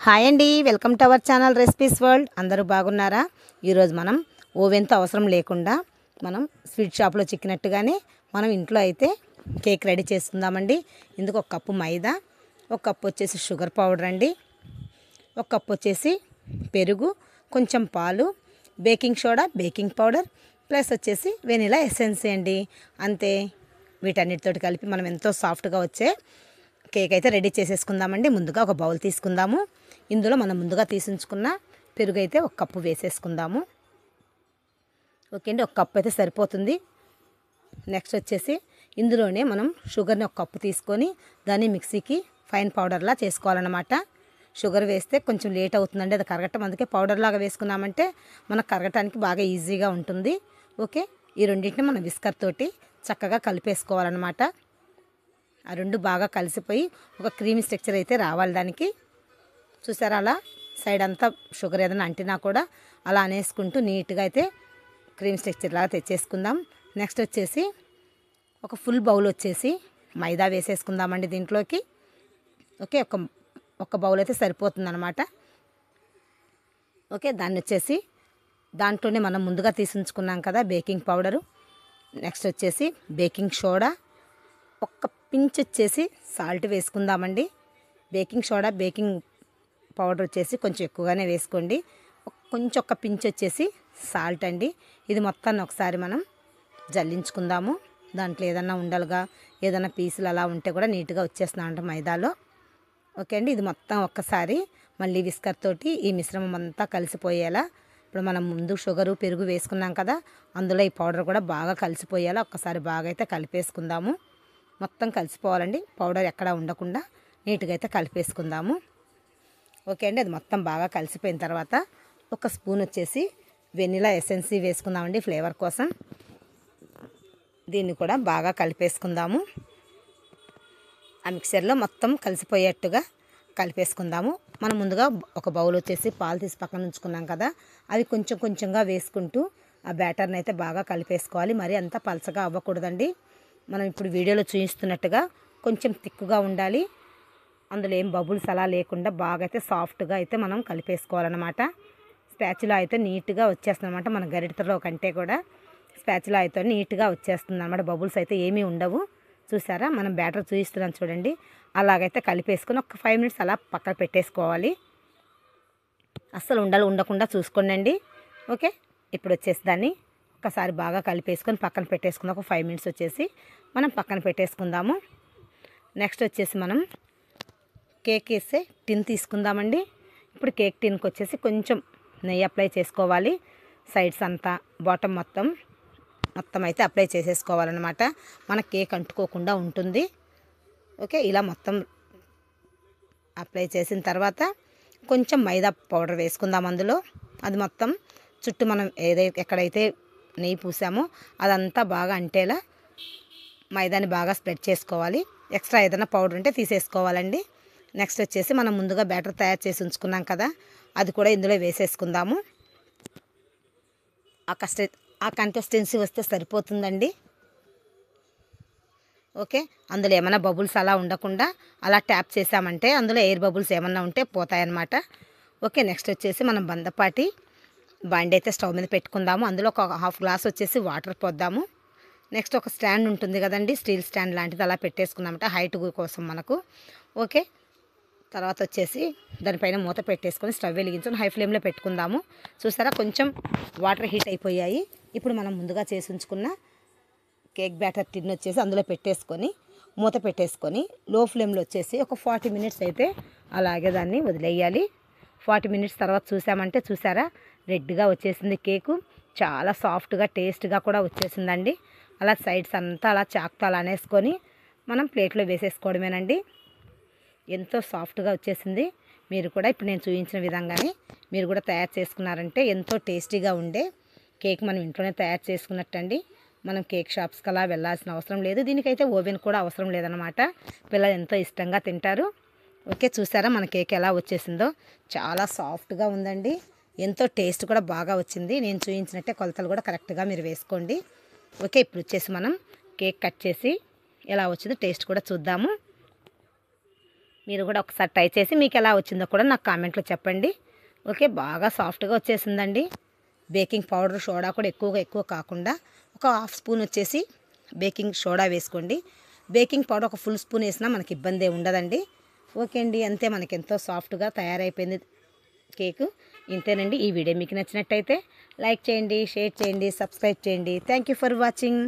Hi అండి, welcome to our channel recipes world. అందరూ బాగున్నారా? ఈరోజు మనం ఓవెన్తో అవసరం లేకుండా మనం స్వీట్ షాప్లో చిక్కినట్టుగానే మనం ఇంట్లో అయితే కేక్ రెడీ చేసుకుందామండి. ఇందుకు ఒక కప్పు మైదా, ఒక కప్పు వచ్చేసి షుగర్ పౌడర్ అండి, ఒక కప్పు వచ్చేసి పెరుగు, కొంచెం పాలు, baking soda, baking powder plus వచ్చేసి వెనిలా ఎసెన్స్ అండి. అంతే. వీటన్నిటితోటి కలిపి మనం ఎంతో సాఫ్ట్గా వచ్చే కేక్ అయితే రెడీ చేసేసుకుందామండి. ముందుగా ఒక బౌల్ తీసుకుందాము. ఇందులో మనం ముందుగా తీసించుకున్న పెరుగు అయితే ఒక కప్పు వేసేసుకుందాము. ఓకే అండి, ఒక కప్పు అయితే సరిపోతుంది. నెక్స్ట్ వచ్చేసి ఇందులోనే మనం షుగర్ని ఒక కప్పు తీసుకొని దాన్ని మిక్సీకి ఫైన్ పౌడర్లా చేసుకోవాలన్నమాట. షుగర్ వేస్తే కొంచెం లేట్ అవుతుందండి అది కరగటం, అందుకే పౌడర్ లాగా వేసుకున్నామంటే మనకు కరగటానికి బాగా ఈజీగా ఉంటుంది. ఓకే, ఈ రెండింటిని మనం విస్కర్ తోటి చక్కగా కలిపేసుకోవాలన్నమాట. ఆ రెండు బాగా కలిసిపోయి ఒక క్రీమీ స్ట్రక్చర్ అయితే రావాలి దానికి. చూసారా, అలా సైడ్ అంతా షుగర్ ఏదైనా అంటినా కూడా అలా అనేసుకుంటూ నీట్గా అయితే క్రీమ్ స్ట్రక్చర్ లాగా తెచ్చేసుకుందాం. నెక్స్ట్ వచ్చేసి ఒక ఫుల్ బౌల్ వచ్చేసి మైదా వేసేసుకుందామండి దీంట్లోకి. ఓకే, ఒక బౌల్ అయితే సరిపోతుందన్నమాట. ఓకే, దాన్ని వచ్చేసి దాంట్లోనే మనం ముందుగా తీసుకుంచుకున్నాం కదా బేకింగ్ పౌడరు, నెక్స్ట్ వచ్చేసి బేకింగ్ సోడా, ఒక్క పించ్ వచ్చేసి సాల్ట్ వేసుకుందామండి. బేకింగ్ సోడా, బేకింగ్ పౌడర్ వచ్చేసి కొంచెం ఎక్కువగానే వేసుకోండి. కొంచెం ఒక్క పించ్ వచ్చేసి సాల్ట్ అండి. ఇది మొత్తాన్ని ఒకసారి మనం జల్లించుకుందాము. దాంట్లో ఏదన్నా ఉండలుగా ఏదైనా పీసులు అలా ఉంటే కూడా నీట్గా వచ్చేస్తున్నాయంట మైదాలో. ఓకే అండి, ఇది మొత్తం ఒక్కసారి మళ్ళీ విస్కర్ తోటి ఈ మిశ్రమం అంతా కలిసిపోయేలా, ఇప్పుడు మనం ముందు షుగరు పెరుగు వేసుకున్నాం కదా, అందులో ఈ పౌడర్ కూడా బాగా కలిసిపోయేలా ఒక్కసారి బాగా అయితే కలిపేసుకుందాము. మొత్తం కలిసిపోవాలండి, పౌడర్ ఎక్కడా ఉండకుండా నీట్గా అయితే కలిపేసుకుందాము. ఓకే అండి, అది మొత్తం బాగా కలిసిపోయిన తర్వాత ఒక స్పూన్ వచ్చేసి వెనిలా ఎసెన్స్ వేసుకుందామండి ఫ్లేవర్ కోసం. దీన్ని కూడా బాగా కలిపేసుకుందాము. ఆ మిక్సర్లో మొత్తం కలిసిపోయేట్టుగా కలిపేసుకుందాము. మనం ముందుగా ఒక బౌల్ వచ్చేసి పాలు తీసి పక్కన ఉంచుకున్నాం కదా, అవి కొంచెం కొంచెంగా వేసుకుంటూ ఆ బ్యాటర్ని అయితే బాగా కలిపేసుకోవాలి. మరి అంత పలచగా అవ్వకూడదండి. మనం ఇప్పుడు వీడియోలో చూపిస్తున్నట్టుగా కొంచెం తిక్కుగా ఉండాలి. అందులో ఏం బబుల్స్ అలా లేకుండా బాగా అయితే సాఫ్ట్గా అయితే మనం కలిపేసుకోవాలన్నమాట. స్పాచులా అయితే నీట్గా వచ్చేస్తుంది అనమాట. మన గరిటెలో కంటే కూడా స్పాచులా అయితే నీట్గా వచ్చేస్తుంది అనమాట. బబుల్స్ అయితే ఏమీ ఉండవు. చూసారా, మనం బ్యాటర్ చూపిస్తున్నాం చూడండి. అలాగైతే కలిపేసుకొని ఒక 5 minutes అలా పక్కన పెట్టేసుకోవాలి. అస్సలు ఉండకుండా చూసుకోండి. ఓకే, ఇప్పుడు వచ్చేసి దాన్ని ఒకసారి బాగా కలిపేసుకొని పక్కన పెట్టేసుకుందాం. ఒక 5 minutes వచ్చేసి మనం పక్కన పెట్టేసుకుందాము. నెక్స్ట్ వచ్చేసి మనం కేక్ వేసే టిన్ తీసుకుందామండి. ఇప్పుడు కేక్ టిన్కి వచ్చేసి కొంచెం నెయ్యి అప్లై చేసుకోవాలి. సైడ్స్ అంతా బాటమ్ మొత్తం అయితే అప్లై చేసేసుకోవాలన్నమాట. మన కేక్ అంటుకోకుండా ఉంటుంది. ఓకే, ఇలా మొత్తం అప్లై చేసిన తర్వాత కొంచెం మైదా పౌడర్ వేసుకుందాం అందులో. అది మొత్తం చుట్టూ మనం ఎక్కడైతే నెయ్యి పూసామో అదంతా బాగా అంటేలా మైదాని బాగా స్ప్రెడ్ చేసుకోవాలి. ఎక్స్ట్రా ఏదైనా పౌడర్ ఉంటే తీసేసుకోవాలండి. నెక్స్ట్ వచ్చేసి మనం ముందుగా బ్యాటర్ తయారు చేసి ఉంచుకున్నాం కదా, అది కూడా ఇందులో వేసేసుకుందాము. ఆ కన్సిస్టెన్సీ వస్తే సరిపోతుందండి. ఓకే, అందులో ఏమైనా బబుల్స్ అలా ఉండకుండా అలా ట్యాప్ చేసామంటే అందులో ఎయిర్ బబుల్స్ ఏమన్నా ఉంటే పోతాయన్నమాట. ఓకే, నెక్స్ట్ వచ్చేసి మనం బందపాటి బాండి అయితే స్టవ్ మీద పెట్టుకుందాము. అందులో ఒక 1/2 glass వచ్చేసి వాటర్ పోద్దాము. నెక్స్ట్ ఒక స్టాండ్ ఉంటుంది కదండి, స్టీల్ స్టాండ్ లాంటిది అలా పెట్టేసుకున్నామంటే హైట్ కోసం మనకు. ఓకే, తర్వాత వచ్చేసి దానిపైన మూత పెట్టేసుకొని స్టవ్ వెలిగించుకొని హై ఫ్లేమ్లో పెట్టుకుందాము. చూసారా, కొంచెం వాటర్ హీట్ అయిపోయాయి. ఇప్పుడు మనం ముందుగా చేసి ఉంచుకున్న కేక్ బ్యాటర్ టిన్ వచ్చేసి అందులో పెట్టేసుకొని మూత పెట్టేసుకొని లో ఫ్లేమ్లో వచ్చేసి ఒక 40 minutes అయితే అలాగే దాన్ని వదిలేయాలి. 40 minutes తర్వాత చూసామంటే చూసారా, రెడ్గా వచ్చేసింది కేకు. చాలా సాఫ్ట్గా టేస్ట్గా కూడా వచ్చేసిందండి. అలా సైడ్స్ అంతా అలా చాకుతో అలా అనేసుకొని మనం ప్లేట్లో వేసేసుకోవడమేనండి. ఎంతో సాఫ్ట్గా వచ్చేసింది. మీరు కూడా ఇప్పుడు నేను చూపించిన విధంగానే మీరు కూడా తయారు చేసుకున్నారంటే ఎంతో టేస్టీగా ఉండే కేక్ మనం ఇంట్లోనే తయారు చేసుకున్నట్టండి. మనం కేక్ షాప్స్కి అలా వెళ్ళాల్సిన అవసరం లేదు. దీనికైతే ఓవెన్ కూడా అవసరం లేదనమాట. పిల్లలు ఎంతో ఇష్టంగా తింటారు. ఓకే, చూసారా మన కేక్ ఎలా వచ్చేసిందో, చాలా సాఫ్ట్గా ఉందండి. ఎంతో టేస్ట్ కూడా బాగా వచ్చింది. నేను చూపించినట్టే కొలతలు కూడా కరెక్ట్గా మీరు వేసుకోండి. ఓకే, ఇప్పుడు వచ్చేసి మనం కేక్ కట్ చేసి ఎలా వచ్చిందో టేస్ట్ కూడా చూద్దాము. మీరు కూడా ఒకసారి ట్రై చేసి మీకు ఎలా వచ్చిందో కూడా నాకు కామెంట్లో చెప్పండి. ఓకే, బాగా సాఫ్ట్గా వచ్చేసిందండి. బేకింగ్ పౌడర్ సోడా కూడా ఎక్కువ కాకుండా ఒక హాఫ్ స్పూన్ వచ్చేసి బేకింగ్ సోడా వేసుకోండి. బేకింగ్ పౌడర్ ఒక ఫుల్ స్పూన్ వేసినా మనకి ఇబ్బంది ఉండదండి. ఓకే అండి, అంతే, మనకి ఎంతో సాఫ్ట్గా తయారైపోయింది కేకు. ఇంతేనండి. ఈ వీడియో మీకు నచ్చినట్టయితే లైక్ చేయండి, షేర్ చేయండి, సబ్స్క్రైబ్ చేయండి. Thank you for watching.